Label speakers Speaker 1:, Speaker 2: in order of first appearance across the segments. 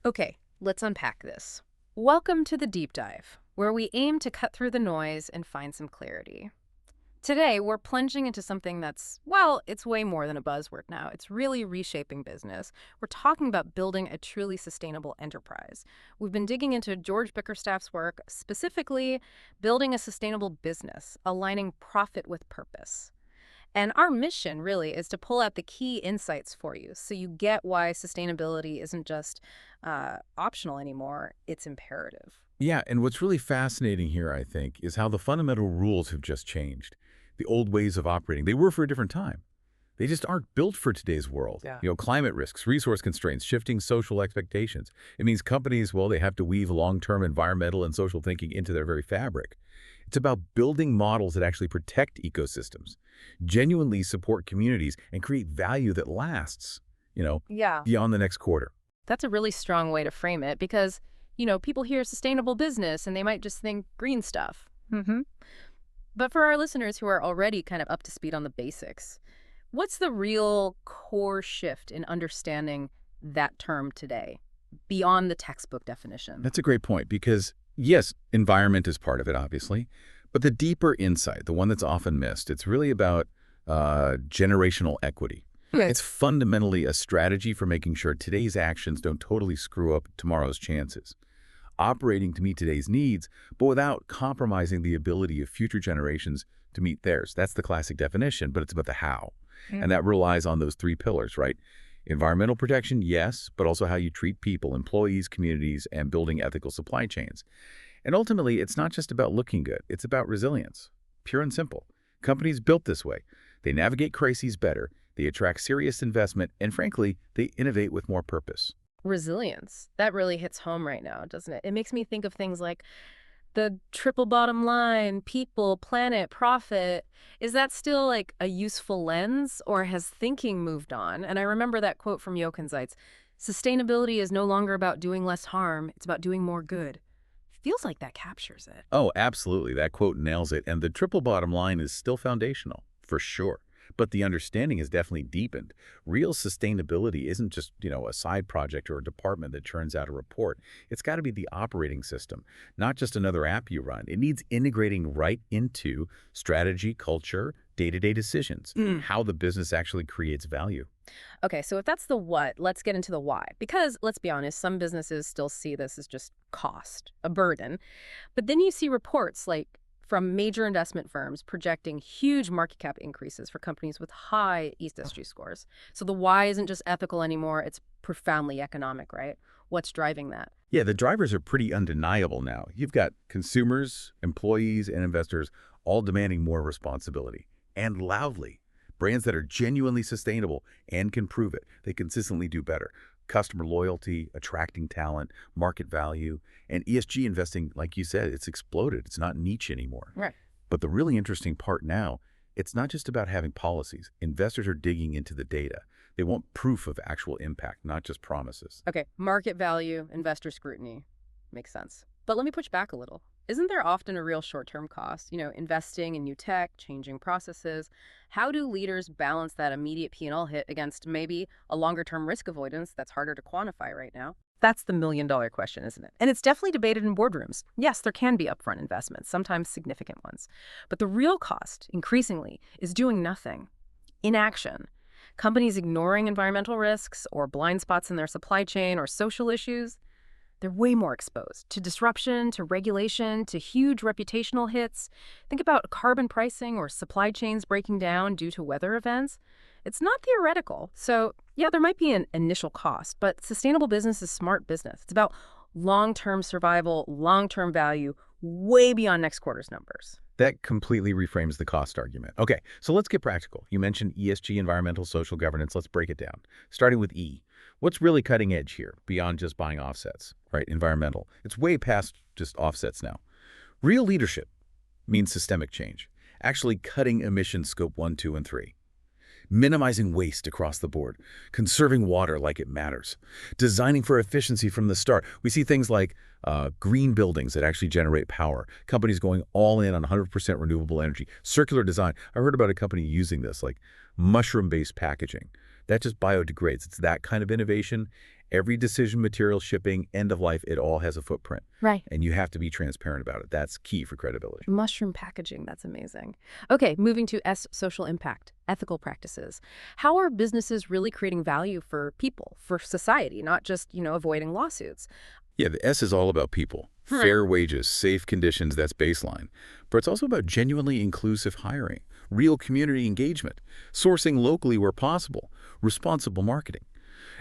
Speaker 1: Okay, let's unpack this. Welcome to the deep dive, where we aim to cut through the noise and find some clarity. Today, we're plunging into something that's, well, it's way more than a buzzword now. It's really reshaping business. We're talking about building a truly sustainable enterprise. We've been digging into George Bickerstaff's work, specifically building a sustainable business, aligning profit with purpose. And our mission really is to pull out the key insights for you so you get why sustainability isn't just optional anymore, it's imperative.
Speaker 2: Yeah, and what's really fascinating here, I think, is how the fundamental rules have just changed. The old ways of operating, they were for a different time. They just aren't built for today's world.
Speaker 1: Yeah.
Speaker 2: Climate risks, resource constraints, shifting social expectations. It means companies, well, they have to weave long-term environmental and social thinking into their very fabric. It's about building models that actually protect ecosystems, genuinely support communities, and create value that lasts,
Speaker 1: Yeah.
Speaker 2: beyond the next quarter.
Speaker 1: That's a really strong way to frame it because people hear sustainable business and they might just think green stuff. But for our listeners who are already kind of up to speed on the basics, what's the real core shift in understanding that term today, beyond the textbook definition?
Speaker 2: That's a great point because, yes, environment is part of it, obviously, but the deeper insight, the one that's often missed, it's really about generational equity.
Speaker 1: Right.
Speaker 2: It's fundamentally a strategy for making sure today's actions don't totally screw up tomorrow's chances. Operating to meet today's needs, but without compromising the ability of future generations to meet theirs. That's the classic definition, but it's about the how. And that relies on those three pillars, right? Environmental protection, yes, but also how you treat people, employees, communities, and building ethical supply chains. And ultimately, it's not just about looking good. It's about resilience, pure and simple. Companies built this way. They navigate crises better, they attract serious investment, and frankly, they innovate with more purpose.
Speaker 1: Resilience. That really hits home right now, doesn't it? It makes me think of things like the triple bottom line, people, planet, profit. Is that still like a useful lens, or has thinking moved on? And I remember that quote from Jochen Zeitz: sustainability is no longer about doing less harm, it's about doing more good. Feels like that captures it.
Speaker 2: Oh, absolutely. That quote nails it. And the triple bottom line is still foundational, for sure. But the understanding has definitely deepened. Real sustainability isn't just, a side project or a department that churns out a report. It's got to be the operating system, not just another app you run. It needs integrating right into strategy, culture, day-to-day decisions, how the business actually creates value.
Speaker 1: Okay, so if that's the what, let's get into the why. Because let's be honest, some businesses still see this as just cost, a burden. But then you see reports like from major investment firms projecting huge market cap increases for companies with high ESG scores. So the why isn't just ethical anymore, it's profoundly economic, right? What's driving that?
Speaker 2: Yeah, the drivers are pretty undeniable now. You've got consumers, employees, and investors all demanding more responsibility, and loudly. Brands that are genuinely sustainable and can prove it. They consistently do better. Customer loyalty, attracting talent, market value, and ESG investing, like you said, it's exploded. It's not niche anymore.
Speaker 1: Right.
Speaker 2: But the really interesting part now, it's not just about having policies. Investors are digging into the data. They want proof of actual impact, not just promises.
Speaker 1: Okay, market value, investor scrutiny. Makes sense. But let me push back a little. Isn't there often a real short-term cost? Investing in new tech, changing processes. How do leaders balance that immediate P&L hit against maybe a longer-term risk avoidance that's harder to quantify right now? That's the million-dollar question, isn't it? And it's definitely debated in boardrooms. Yes, there can be upfront investments, sometimes significant ones. But the real cost, increasingly, is doing nothing. Inaction. Companies ignoring environmental risks or blind spots in their supply chain or social issues. They're way more exposed to disruption, to regulation, to huge reputational hits. Think about carbon pricing or supply chains breaking down due to weather events. It's not theoretical. So, yeah, there might be an initial cost, but sustainable business is smart business. It's about long-term survival, long-term value, way beyond next quarter's numbers.
Speaker 2: That completely reframes the cost argument. Okay, so let's get practical. You mentioned ESG, environmental, social governance. Let's break it down. Starting with E. What's really cutting edge here, beyond just buying offsets, right? Environmental. It's way past just offsets now. Real leadership means systemic change, actually cutting emissions scope 1, 2, and 3. Minimizing waste across the board, conserving water like it matters, designing for efficiency from the start. We see things like green buildings that actually generate power, companies going all in on 100% renewable energy, circular design. I heard about a company using this, like mushroom-based packaging, That just biodegrades. It's that kind of innovation. Every decision, material, shipping, end of life, it all has a footprint.
Speaker 1: Right.
Speaker 2: And you have to be transparent about it. That's key for credibility.
Speaker 1: Mushroom packaging, that's amazing. Okay, moving to S, social impact, ethical practices. How are businesses really creating value for people, for society, not just, avoiding lawsuits?
Speaker 2: Yeah, the S is all about people.
Speaker 1: Hmm.
Speaker 2: Fair wages, safe conditions, that's baseline. But it's also about genuinely inclusive hiring, real community engagement, sourcing locally where possible, responsible marketing.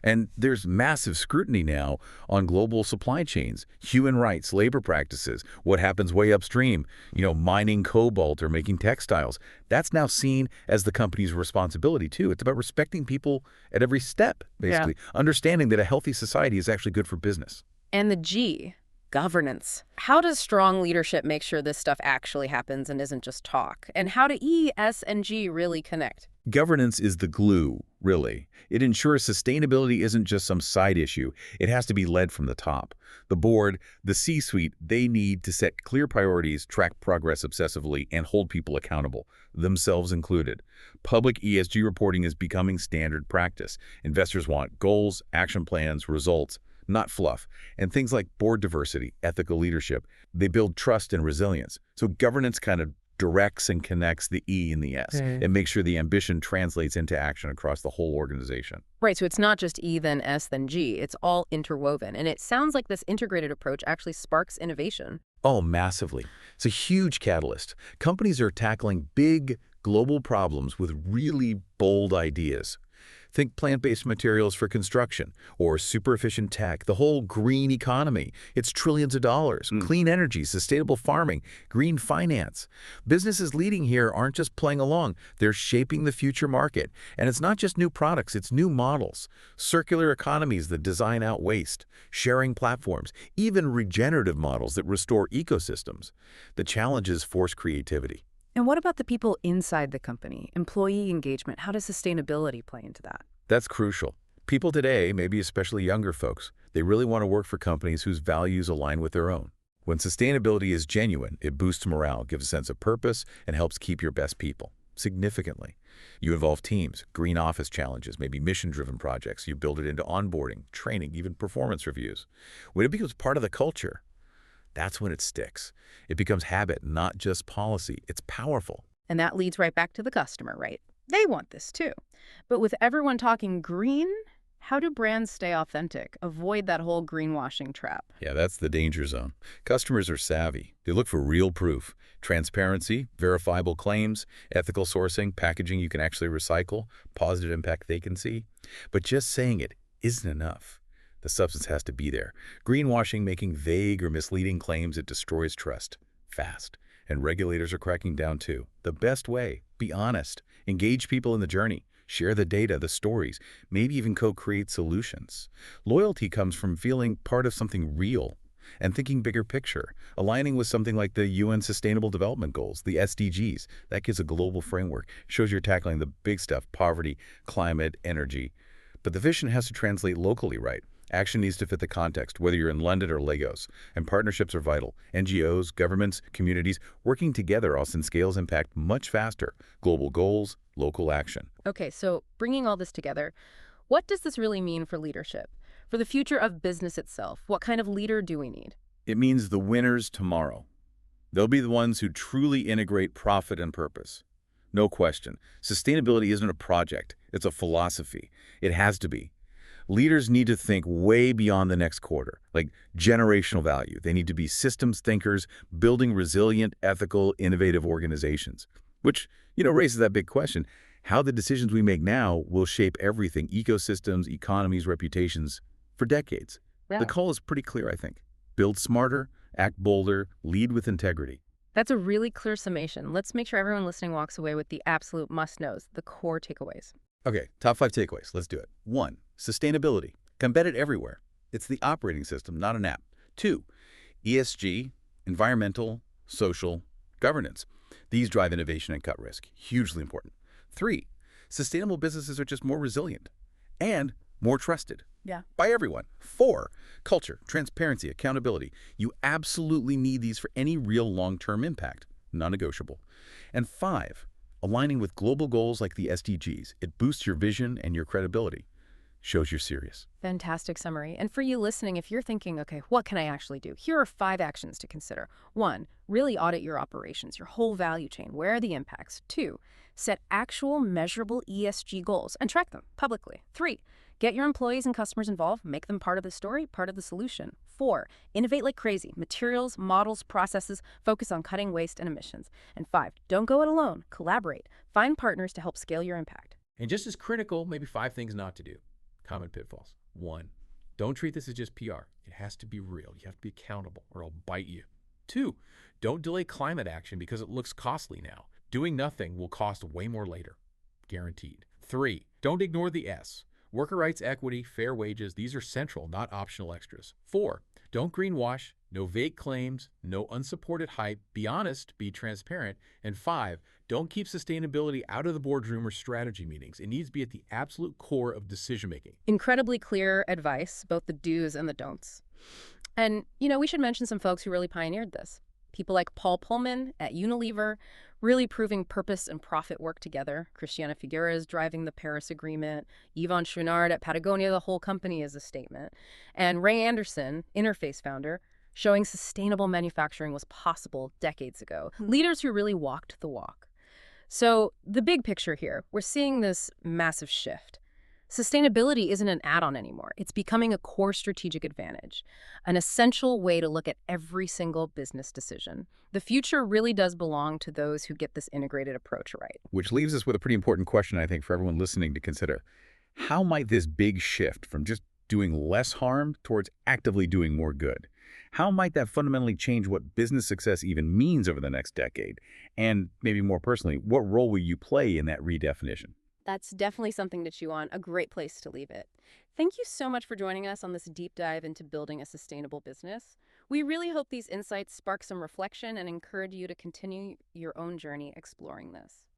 Speaker 2: And there's massive scrutiny now on global supply chains, human rights, labor practices, what happens way upstream, mining cobalt or making textiles. That's now seen as the company's responsibility, too. It's about respecting people at every step,
Speaker 1: Yeah.
Speaker 2: basically, understanding that a healthy society is actually good for business.
Speaker 1: And the G, governance. How does strong leadership make sure this stuff actually happens and isn't just talk? And how do E, S, and G really connect?
Speaker 2: Governance is the glue, really. It ensures sustainability isn't just some side issue. It has to be led from the top. The board, the C-suite, they need to set clear priorities, track progress obsessively, and hold people accountable, themselves included. Public ESG reporting is becoming standard practice. Investors want goals, action plans, results, not fluff. And things like board diversity, ethical leadership, they build trust and resilience. So governance kind of directs and connects the E and the S and makes sure the ambition translates into action across the whole organization.
Speaker 1: Right, so it's not just E, then S, then G. It's all interwoven. And it sounds like this integrated approach actually sparks innovation.
Speaker 2: Oh, massively. It's a huge catalyst. Companies are tackling big global problems with really bold ideas. Think plant-based materials for construction or super efficient tech, the whole green economy. It's trillions of dollars. Clean energy, sustainable farming, green finance. Businesses leading here aren't just playing along. They're shaping the future market. And it's not just new products, it's new models. Circular economies that design out waste, sharing platforms, even regenerative models that restore ecosystems. The challenges force creativity.
Speaker 1: And what about the people inside the company? Employee engagement, how does sustainability play into that?
Speaker 2: That's crucial. People today, maybe especially younger folks, they really want to work for companies whose values align with their own. When sustainability is genuine, it boosts morale, gives a sense of purpose, and helps keep your best people, significantly. You involve teams, green office challenges, maybe mission-driven projects. You build it into onboarding, training, even performance reviews. When it becomes part of the culture, that's when it sticks. It becomes habit, not just policy. It's powerful.
Speaker 1: And that leads right back to the customer, right? They want this too. But with everyone talking green, how do brands stay authentic, avoid that whole greenwashing trap?
Speaker 2: Yeah, that's the danger zone. Customers are savvy. They look for real proof, transparency, verifiable claims, ethical sourcing, packaging you can actually recycle, positive impact they can see. But just saying it isn't enough. The substance has to be there. Greenwashing, making vague or misleading claims, it destroys trust fast. And regulators are cracking down too. The best way, be honest, engage people in the journey, share the data, the stories, maybe even co-create solutions. Loyalty comes from feeling part of something real and thinking bigger picture, aligning with something like the UN Sustainable Development Goals, the SDGs. That gives a global framework, shows you're tackling the big stuff, poverty, climate, energy. But the vision has to translate locally right. Action needs to fit the context, whether you're in London or Lagos. And partnerships are vital. NGOs, governments, communities, working together often scales impact much faster. Global goals, local action.
Speaker 1: Okay, so bringing all this together, what does this really mean for leadership? For the future of business itself, what kind of leader do we need?
Speaker 2: It means the winners tomorrow. They'll be the ones who truly integrate profit and purpose. No question. Sustainability isn't a project. It's a philosophy. It has to be. Leaders need to think way beyond the next quarter, like generational value. They need to be systems thinkers, building resilient, ethical, innovative organizations. Which, raises that big question, how the decisions we make now will shape everything, ecosystems, economies, reputations, for decades.
Speaker 1: Yeah.
Speaker 2: The call is pretty clear, I think. Build smarter, act bolder, lead with integrity.
Speaker 1: That's a really clear summation. Let's make sure everyone listening walks away with the absolute must-knows, the core takeaways.
Speaker 2: Okay, top 5 takeaways. Let's do it. 1, sustainability. Embedded everywhere. It's the operating system, not an app. 2, ESG, environmental, social, governance. These drive innovation and cut risk. Hugely important. 3, sustainable businesses are just more resilient and more trusted.
Speaker 1: Yeah.
Speaker 2: By everyone. 4, culture, transparency, accountability. You absolutely need these for any real long-term impact. Non-negotiable. And 5, Aligning with global goals like the SDGs, it boosts your vision and your credibility. Shows you're serious.
Speaker 1: Fantastic summary. And for you listening, if you're thinking, okay, what can I actually do? Here are 5 actions to consider. 1, really audit your operations, your whole value chain. Where are the impacts? 2, set actual measurable ESG goals and track them publicly. 3, get your employees and customers involved, make them part of the story, part of the solution. 4, innovate like crazy. Materials, models, processes, focus on cutting waste and emissions. And 5, don't go it alone. Collaborate. Find partners to help scale your impact.
Speaker 3: And just as critical, maybe 5 things not to do. Common pitfalls. 1, don't treat this as just PR. It has to be real. You have to be accountable or it'll bite you. 2, don't delay climate action because it looks costly now. Doing nothing will cost way more later. Guaranteed. 3, don't ignore the S. Worker rights, equity, fair wages, these are central, not optional extras. 4, don't greenwash, no vague claims, no unsupported hype. Be honest, be transparent. And 5, don't keep sustainability out of the boardroom or strategy meetings. It needs to be at the absolute core of decision-making.
Speaker 1: Incredibly clear advice, both the do's and the don'ts. And, we should mention some folks who really pioneered this. People like Paul Pullman at Unilever, really proving purpose and profit work together. Christiana Figueres driving the Paris Agreement. Yvon Chouinard at Patagonia, the whole company is a statement. And Ray Anderson, Interface founder, showing sustainable manufacturing was possible decades ago. Leaders who really walked the walk. So the big picture here, we're seeing this massive shift. Sustainability isn't an add-on anymore. It's becoming a core strategic advantage, an essential way to look at every single business decision. The future really does belong to those who get this integrated approach right.
Speaker 2: Which leaves us with a pretty important question, I think, for everyone listening to consider. How might this big shift from just doing less harm towards actively doing more good, how might that fundamentally change what business success even means over the next decade? And maybe more personally, what role will you play in that redefinition?
Speaker 1: That's definitely something to chew on, a great place to leave it. Thank you so much for joining us on this deep dive into building a sustainable business. We really hope these insights spark some reflection and encourage you to continue your own journey exploring this.